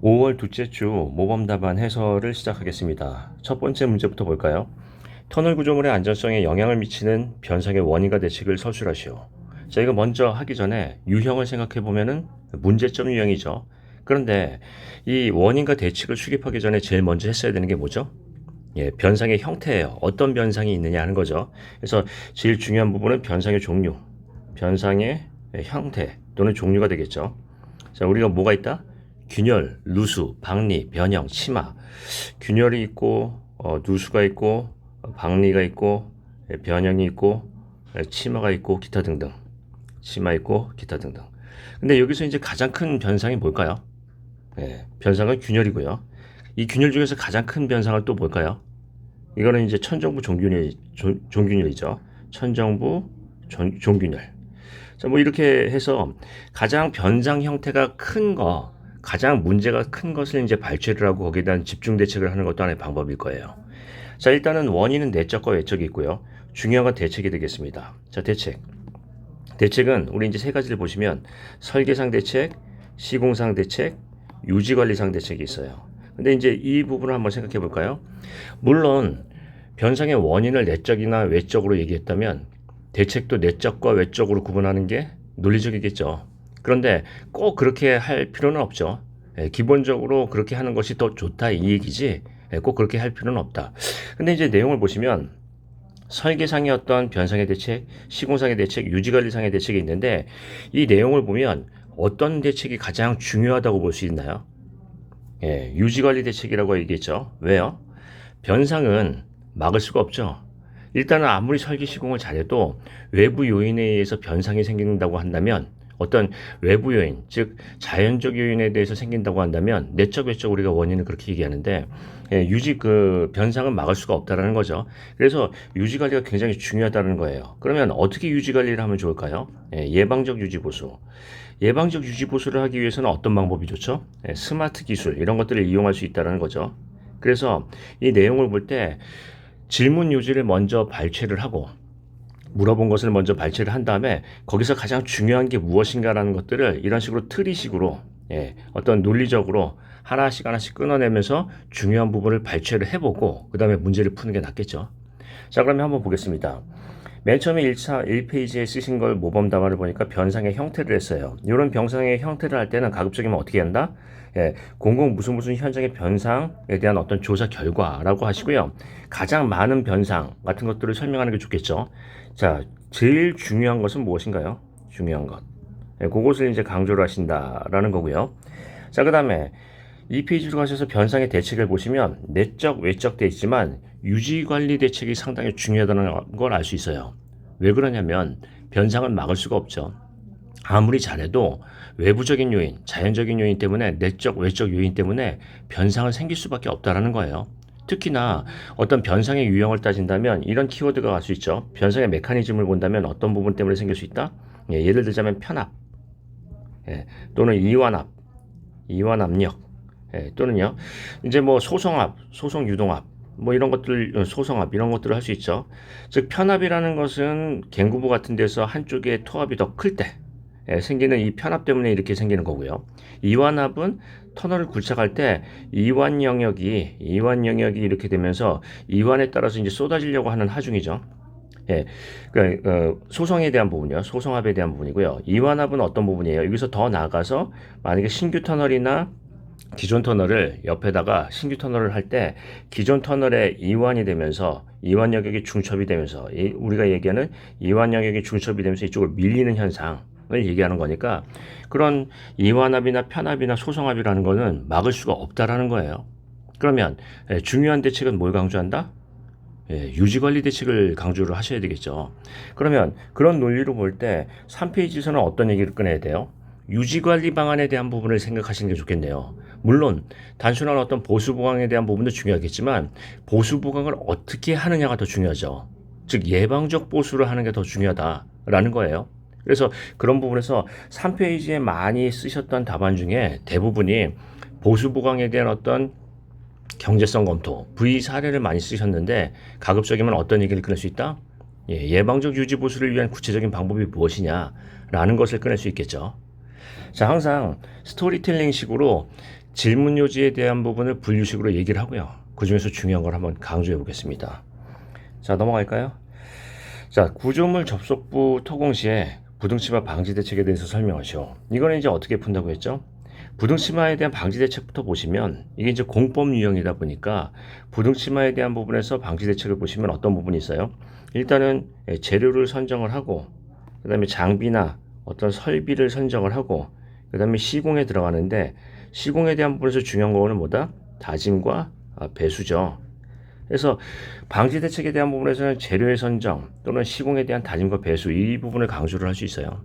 5월 둘째 주 모범답안 해설을 시작하겠습니다. 첫 번째 문제부터 볼까요? 터널 구조물의 안전성에 영향을 미치는 변상의 원인과 대책을 서술하시오. 자, 이거 먼저 하기 전에 유형을 생각해 보면은 문제점 유형이죠. 그런데 이 원인과 대책을 수립하기 전에 제일 먼저 했어야 되는 게 뭐죠? 예, 변상의 형태예요. 어떤 변상이 있느냐 하는 거죠. 그래서 제일 중요한 부분은 변상의 종류, 변상의 형태 또는 종류가 되겠죠. 자, 우리가 뭐가 있다? 균열, 누수, 박리, 변형, 치마. 균열이 있고, 누수가 있고, 박리가 있고, 변형이 있고, 치마가 있고, 기타 등등. 치마 있고, 기타 등등. 근데 여기서 이제 가장 큰 변상이 뭘까요? 예, 변상은 균열이고요. 이 균열 중에서 가장 큰 변상은 또 뭘까요? 이거는 이제 천정부 종균열이죠. 천정부 종균열. 자, 뭐 이렇게 해서 가장 변상 형태가 큰 거, 가장 문제가 큰 것을 이제 발췌를 하고 거기에 대한 집중 대책을 하는 것도 하나의 방법일 거예요. 자, 일단은 원인은 내적과 외적이 있고요. 중요한 건 대책이 되겠습니다. 자, 대책. 대책은 우리 이제 세 가지를 보시면 설계상 대책, 시공상 대책, 유지관리상 대책이 있어요. 근데 이제 이 부분을 한번 생각해 볼까요? 물론 변상의 원인을 내적이나 외적으로 얘기했다면 대책도 내적과 외적으로 구분하는 게 논리적이겠죠. 그런데 꼭 그렇게 할 필요는 없죠. 기본적으로 그렇게 하는 것이 더 좋다 이 얘기지 꼭 그렇게 할 필요는 없다. 근데 이제 내용을 보시면 설계상의 어떤 변상의 대책, 시공상의 대책, 유지관리상의 대책이 있는데 이 내용을 보면 어떤 대책이 가장 중요하다고 볼 수 있나요? 예, 유지관리 대책이라고 얘기했죠. 왜요? 변상은 막을 수가 없죠. 일단은 아무리 설계 시공을 잘해도 외부 요인에 의해서 변상이 생긴다고 한다면 어떤 외부 요인, 즉 자연적 요인에 대해서 생긴다고 한다면 내적, 외적 우리가 원인을 그렇게 얘기하는데 유지 그 변상은 막을 수가 없다라는 거죠. 그래서 유지 관리가 굉장히 중요하다는 거예요. 그러면 어떻게 유지 관리를 하면 좋을까요? 예방적 유지 보수. 예방적 유지 보수를 하기 위해서는 어떤 방법이 좋죠? 스마트 기술 이런 것들을 이용할 수 있다는 거죠. 그래서 이 내용을 볼 때 질문 요지를 먼저 발췌를 하고 물어본 것을 먼저 발췌를 한 다음에 거기서 가장 중요한 게 무엇인가라는 것들을 이런 식으로 트리식으로 어떤 논리적으로 하나씩 하나씩 끊어내면서 중요한 부분을 발췌를 해보고 그 다음에 문제를 푸는 게 낫겠죠. 자, 그러면 한번 보겠습니다. 맨 처음에 1페이지에 쓰신 걸 모범 답안을 보니까 변상의 형태를 했어요. 이런 변상의 형태를 할 때는 가급적이면 어떻게 한다? 공공 무슨 현장의 변상에 대한 어떤 조사 결과라고 하시고요. 가장 많은 변상 같은 것들을 설명하는 게 좋겠죠. 자, 제일 중요한 것은 무엇인가요? 중요한 것. 그것을 이제 강조를 하신다라는 거고요. 자, 그 다음에 이 페이지로 가셔서 변상의 대책을 보시면 내적, 외적 돼 있지만 유지관리 대책이 상당히 중요하다는 걸 알 수 있어요. 왜 그러냐면 변상을 막을 수가 없죠. 아무리 잘해도 외부적인 요인, 자연적인 요인 때문에 내적, 외적 요인 때문에 변상은 생길 수밖에 없다라는 거예요. 특히나 어떤 변상의 유형을 따진다면 이런 키워드가 갈 수 있죠. 변상의 메커니즘을 본다면 어떤 부분 때문에 생길 수 있다? 예를 들자면 편압, 또는 이완압, 이완압력, 또는요, 이제 뭐 소성압, 소성 유동압, 뭐 이런 것들, 소성압, 이런 것들을 할 수 있죠. 즉, 편압이라는 것은 갱구부 같은 데서 한쪽에 토압이 더 클 때, 생기는 이 편압 때문에 이렇게 생기는 거고요. 이완압은 터널을 굴착할 때 이완 영역이 이렇게 되면서 이완에 따라서 이제 쏟아지려고 하는 하중이죠. 그러니까 소성에 대한 부분이요. 소성압에 대한 부분이고요. 이완압은 어떤 부분이에요? 여기서 더 나아가서 만약에 신규 터널이나 기존 터널을 옆에다가 신규 터널을 할 때 기존 터널에 이완이 되면서 이완 영역이 중첩이 되면서 우리가 얘기하는 이완 영역이 중첩이 되면서 이쪽을 밀리는 현상을 얘기하는 거니까 그런 이완압이나 편압이나 소성압이라는 거는 막을 수가 없다라는 거예요. 그러면 중요한 대책은 뭘 강조한다? 유지관리 대책을 강조를 하셔야 되겠죠. 그러면 그런 논리로 볼 때 3페이지에서는 어떤 얘기를 꺼내야 돼요? 유지관리 방안에 대한 부분을 생각하시는 게 좋겠네요. 물론 단순한 어떤 보수 보강에 대한 부분도 중요하겠지만 보수 보강을 어떻게 하느냐가 더 중요하죠. 즉 예방적 보수를 하는 게 더 중요하다라는 거예요. 그래서 그런 부분에서 3페이지에 많이 쓰셨던 답안 중에 대부분이 보수 보강에 대한 어떤 경제성 검토, V 사례를 많이 쓰셨는데 가급적이면 어떤 얘기를 꺼낼 수 있다? 예방적 유지 보수를 위한 구체적인 방법이 무엇이냐라는 것을 꺼낼 수 있겠죠. 자, 항상 스토리텔링 식으로 질문 요지에 대한 부분을 분류식으로 얘기를 하고요. 그 중에서 중요한 걸 한번 강조해 보겠습니다. 자, 넘어갈까요? 자, 구조물 접속부 토공 시에 부등치마 방지 대책에 대해서 설명하시오. 이거는 이제 어떻게 푼다고 했죠? 부등치마에 대한 방지 대책부터 보시면 이게 이제 공법 유형이다 보니까 부등치마에 대한 부분에서 방지 대책을 보시면 어떤 부분이 있어요? 일단은 재료를 선정을 하고 그 다음에 장비나 어떤 설비를 선정을 하고 그 다음에 시공에 들어가는데 시공에 대한 부분에서 중요한 거는 뭐다? 다짐과 배수죠. 그래서 방지 대책에 대한 부분에서는 재료의 선정 또는 시공에 대한 다짐과 배수 이 부분을 강조를 할 수 있어요.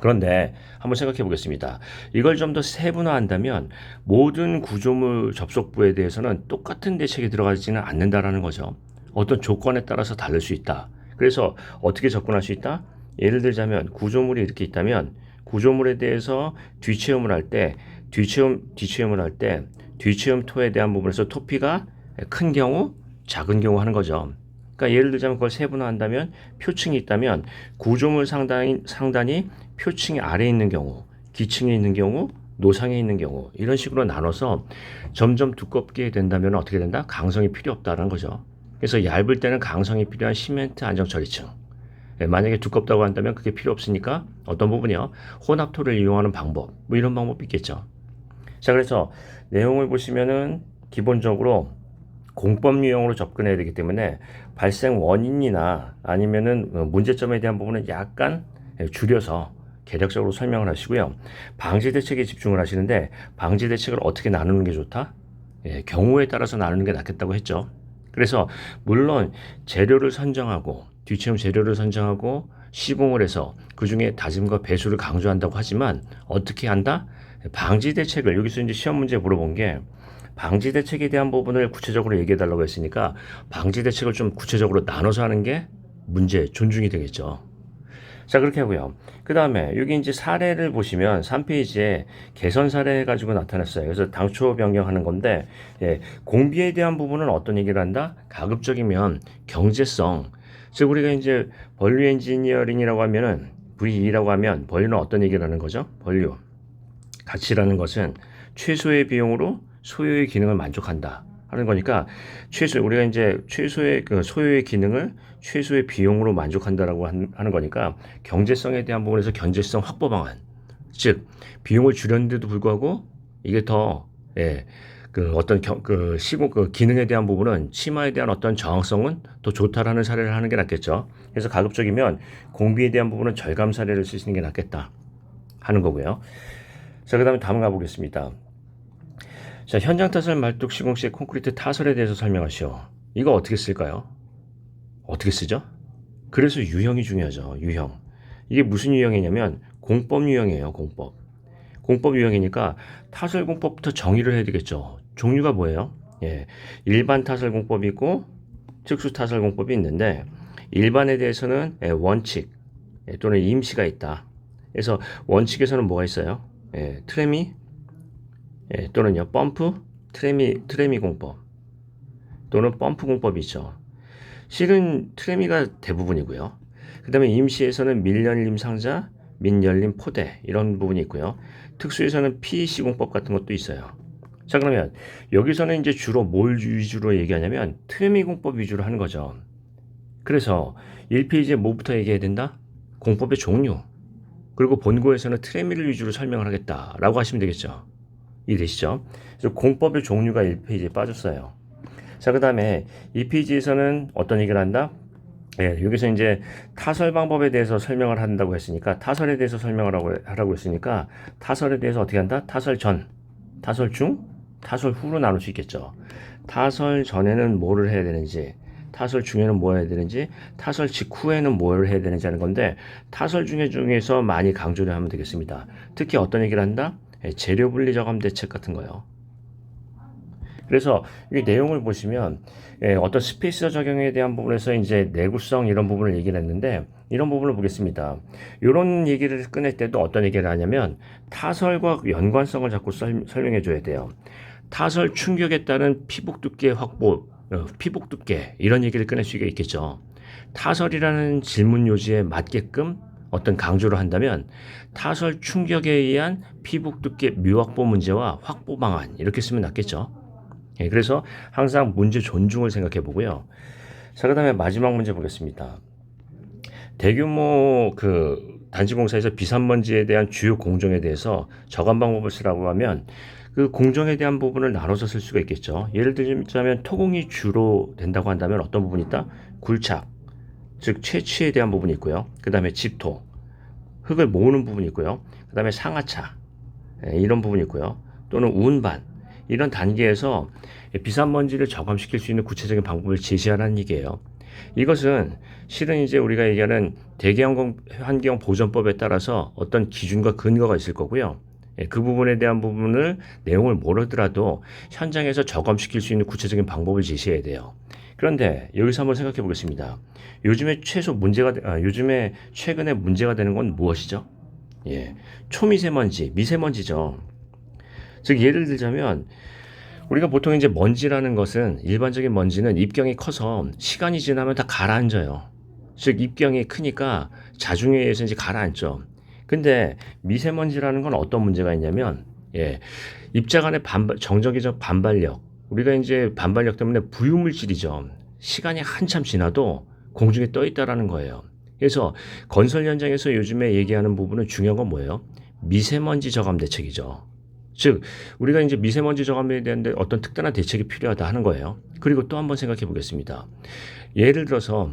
그런데 한번 생각해 보겠습니다. 이걸 좀 더 세분화한다면 모든 구조물 접속부에 대해서는 똑같은 대책이 들어가지는 않는다라는 거죠. 어떤 조건에 따라서 다를 수 있다. 그래서 어떻게 접근할 수 있다? 예를 들자면 구조물이 이렇게 있다면 구조물에 대해서 뒤체험을 할 때 뒤체험을 할 때 뒤체험 토에 대한 부분에서 토피가 큰 경우, 작은 경우 하는 거죠. 그러니까 예를 들자면 그걸 세분화한다면 표층이 있다면 구조물 상단이 표층이 아래에 있는 경우, 기층에 있는 경우, 노상에 있는 경우 이런 식으로 나눠서 점점 두껍게 된다면 어떻게 된다? 강성이 필요 없다는 거죠. 그래서 얇을 때는 강성이 필요한 시멘트 안정 처리층. 만약에 두껍다고 한다면 그게 필요 없으니까 어떤 부분이요? 혼합토를 이용하는 방법, 뭐 이런 방법이 있겠죠. 자, 그래서 내용을 보시면은 기본적으로 공법 유형으로 접근해야 되기 때문에 발생 원인이나 아니면은 문제점에 대한 부분은 약간 줄여서 개략적으로 설명을 하시고요. 방지 대책에 집중을 하시는데 방지 대책을 어떻게 나누는 게 좋다? 경우에 따라서 나누는 게 낫겠다고 했죠. 그래서 물론 재료를 선정하고 뒤체험 재료를 선정하고 시공을 해서 그 중에 다짐과 배수를 강조한다고 하지만 어떻게 한다? 방지 대책을 여기서 이제 시험 문제 물어본 게 방지 대책에 대한 부분을 구체적으로 얘기해 달라고 했으니까 방지 대책을 좀 구체적으로 나눠서 하는 게 문제 존중이 되겠죠. 자, 그렇게 하고요. 그 다음에 여기 이제 사례를 보시면 3페이지에 개선 사례 가지고 나타났어요. 그래서 당초 변경하는 건데, 공비에 대한 부분은 어떤 얘기를 한다? 가급적이면 경제성. 즉, 우리가 이제 벌류 엔지니어링이라고 하면은, VE라고 하면, 벌류는 어떤 얘기를 하는 거죠? 벌류. 가치라는 것은 최소의 비용으로 소요의 기능을 만족한다 하는 거니까 우리가 이제 최소의 그 소요의 기능을 최소의 비용으로 만족한다라고 하는 거니까 경제성에 대한 부분에서 경제성 확보 방안, 즉 비용을 줄였는데도 불구하고 이게 더 그 어떤 그 시공 그 기능에 대한 부분은 치마에 대한 어떤 저항성은 더 좋다라는 사례를 하는 게 낫겠죠. 그래서 가급적이면 공비에 대한 부분은 절감 사례를 쓰시는 게 낫겠다 하는 거고요. 자, 그 다음에 다음 가보겠습니다. 자, 현장 타설 말뚝 시공 시의 콘크리트 타설에 대해서 설명하시오. 이거 어떻게 쓸까요? 어떻게 쓰죠? 그래서 유형이 중요하죠. 유형. 이게 무슨 유형이냐면 공법 유형이에요. 공법. 공법 유형이니까 타설 공법부터 정의를 해야 되겠죠. 종류가 뭐예요? 일반 타설 공법이 있고 특수 타설 공법이 있는데 일반에 대해서는 원칙 또는 임시가 있다. 그래서 원칙에서는 뭐가 있어요? 트레미 또는요 펌프 트레미 공법 또는 펌프 공법이 있죠. 실은 트레미가 대부분이고요. 그 다음에 임시에서는 밀열림 상자, 민열림 포대 이런 부분이 있고요. 특수에서는 PEC 공법 같은 것도 있어요. 자, 그러면 여기서는 이제 주로 뭘 위주로 얘기하냐면 트레미 공법 위주로 하는 거죠. 그래서 1페이지에 뭐부터 얘기해야 된다? 공법의 종류. 그리고 본고에서는 트레미를 위주로 설명을 하겠다라고 하시면 되겠죠. 이해되시죠? 그래서 공법의 종류가 1페이지에 빠졌어요. 자, 그 다음에 2페이지에서는 어떤 얘기를 한다? 여기서 이제 타설 방법에 대해서 설명을 한다고 했으니까 타설에 대해서 설명을 하라고 했으니까 타설에 대해서 어떻게 한다? 타설 전, 타설 중, 타설 후로 나눌 수 있겠죠. 타설 전에는 뭐를 해야 되는지, 타설 중에는 뭐 해야 되는지, 타설 직후에는 뭘 해야 되는지 하는 건데 타설 중에서 많이 강조를 하면 되겠습니다. 특히 어떤 얘기를 한다? 재료 분리 저감 대책 같은 거요. 그래서 이 내용을 보시면 어떤 스페이스 적용에 대한 부분에서 이제 내구성 이런 부분을 얘기를 했는데 이런 부분을 보겠습니다. 이런 얘기를 꺼낼 때도 어떤 얘기를 하냐면 타설과 연관성을 자꾸 설명해 줘야 돼요. 타설 충격에 따른 피복 두께 확보, 피복 두께 이런 얘기를 꺼낼 수가 있겠죠. 타설이라는 질문 요지에 맞게끔 어떤 강조를 한다면 타설 충격에 의한 피복 두께 묘확보 문제와 확보 방안 이렇게 쓰면 낫겠죠. 예, 그래서 항상 문제 존중을 생각해 보고요. 자, 그다음에 마지막 문제 보겠습니다. 대규모 단지 공사에서 비산먼지에 대한 주요 공정에 대해서 저감 방법을 쓰라고 하면 그 공정에 대한 부분을 나눠서 쓸 수가 있겠죠. 예를 들자면 토공이 주로 된다고 한다면 어떤 부분이 있다? 굴착, 즉 채취에 대한 부분이 있고요. 그 다음에 집토, 흙을 모으는 부분이 있고요. 그 다음에 상하차, 이런 부분이 있고요. 또는 운반, 이런 단계에서 비산먼지를 저감시킬 수 있는 구체적인 방법을 제시하라는 얘기예요. 이것은 실은 이제 우리가 얘기하는 대기환경 보전법에 따라서 어떤 기준과 근거가 있을 거고요. 그 부분에 대한 부분을 내용을 모르더라도 현장에서 저감시킬 수 있는 구체적인 방법을 제시해야 돼요. 그런데 여기서 한번 생각해 보겠습니다. 요즘에 최근에 문제가 되는 건 무엇이죠? 예, 초미세먼지, 미세먼지죠. 즉 예를 들자면 우리가 보통 이제 먼지라는 것은 일반적인 먼지는 입경이 커서 시간이 지나면 다 가라앉아요. 즉 입경이 크니까 자중에 의해서 이제 가라앉죠. 근데 미세먼지라는 건 어떤 문제가 있냐면 입자간의 정적이적 반발력, 우리가 이제 반발력 때문에 부유물질이죠. 시간이 한참 지나도 공중에 떠 있다라는 거예요. 그래서 건설 현장에서 요즘에 얘기하는 부분은 중요한 건 뭐예요? 미세먼지 저감 대책이죠. 즉 우리가 이제 미세먼지 저감에 대한 어떤 특단한 대책이 필요하다 하는 거예요. 그리고 또 한번 생각해 보겠습니다. 예를 들어서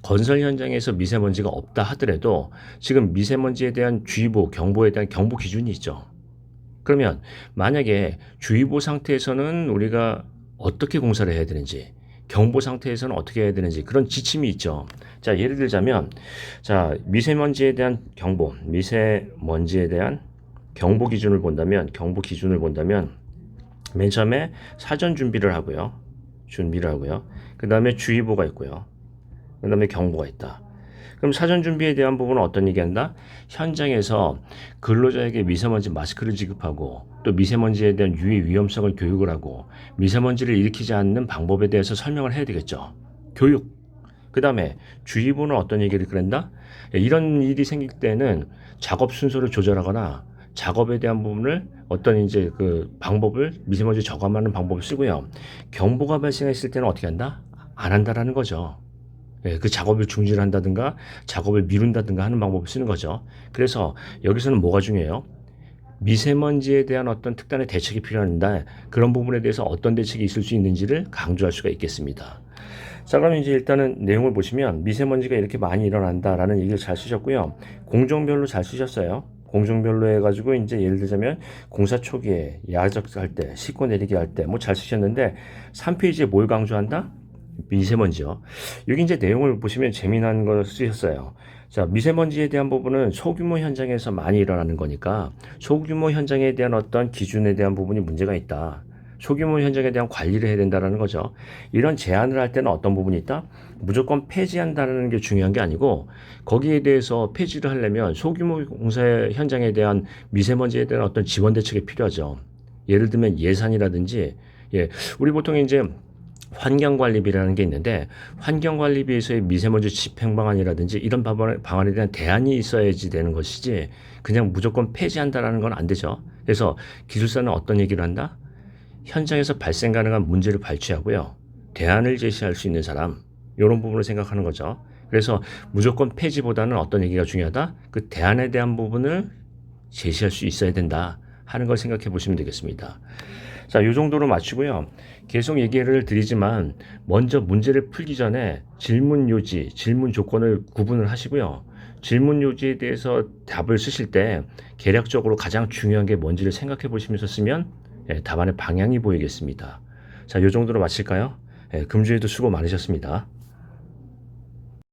건설 현장에서 미세먼지가 없다 하더라도 지금 미세먼지에 대한 주의보, 경보에 대한 경보 기준이 있죠. 그러면 만약에 주의보 상태에서는 우리가 어떻게 공사를 해야 되는지, 경보 상태에서는 어떻게 해야 되는지 그런 지침이 있죠. 자, 예를 들자면 미세먼지에 대한 경보, 미세먼지에 대한 경보 기준을 본다면 맨 처음에 사전 준비를 하고요. 그 다음에 주의보가 있고요. 그 다음에 경보가 있다. 그럼 사전 준비에 대한 부분은 어떤 얘기한다? 현장에서 근로자에게 미세먼지 마스크를 지급하고 또 미세먼지에 대한 유의 위험성을 교육을 하고 미세먼지를 일으키지 않는 방법에 대해서 설명을 해야 되겠죠. 교육. 그 다음에 주의보는 어떤 얘기를 그런다? 이런 일이 생길 때는 작업 순서를 조절하거나 작업에 대한 부분을 어떤 이제 방법을 미세먼지 저감하는 방법을 쓰고요. 경보가 발생했을 때는 어떻게 한다? 안 한다라는 거죠. 그 작업을 중지한다든가 작업을 미룬다든가 하는 방법을 쓰는 거죠. 그래서 여기서는 뭐가 중요해요? 미세먼지에 대한 어떤 특단의 대책이 필요한데 그런 부분에 대해서 어떤 대책이 있을 수 있는지를 강조할 수가 있겠습니다. 자, 그럼 이제 일단은 내용을 보시면 미세먼지가 이렇게 많이 일어난다라는 얘기를 잘 쓰셨고요. 공종별로 잘 쓰셨어요. 공종별로 해가지고 이제 예를 들자면 공사 초기에 야적할 때, 싣고 내리기 할 때 뭐 잘 쓰셨는데 3페이지에 뭘 강조한다? 미세먼지요. 여기 이제 내용을 보시면 재미난 걸 쓰셨어요. 자, 미세먼지에 대한 부분은 소규모 현장에서 많이 일어나는 거니까 소규모 현장에 대한 어떤 기준에 대한 부분이 문제가 있다. 소규모 현장에 대한 관리를 해야 된다는 거죠. 이런 제안을 할 때는 어떤 부분이 있다? 무조건 폐지한다는 게 중요한 게 아니고 거기에 대해서 폐지를 하려면 소규모 공사 현장에 대한 미세먼지에 대한 어떤 지원 대책이 필요하죠. 예를 들면 예산이라든지 우리 보통 이제 환경관리비라는 게 있는데 환경관리비에서의 미세먼지 집행 방안이라든지 이런 방안에 대한 대안이 있어야지 되는 것이지 그냥 무조건 폐지한다라는 건 안 되죠. 그래서 기술사는 어떤 얘기를 한다? 현장에서 발생 가능한 문제를 발췌하고요. 대안을 제시할 수 있는 사람, 이런 부분을 생각하는 거죠. 그래서 무조건 폐지보다는 어떤 얘기가 중요하다? 그 대안에 대한 부분을 제시할 수 있어야 된다 하는 걸 생각해 보시면 되겠습니다. 자, 이 정도로 마치고요. 계속 얘기를 드리지만 먼저 문제를 풀기 전에 질문 요지, 질문 조건을 구분을 하시고요. 질문 요지에 대해서 답을 쓰실 때 개략적으로 가장 중요한 게 뭔지를 생각해 보시면서 쓰면 답안의 방향이 보이겠습니다. 자, 이 정도로 마칠까요? 금주에도 수고 많으셨습니다.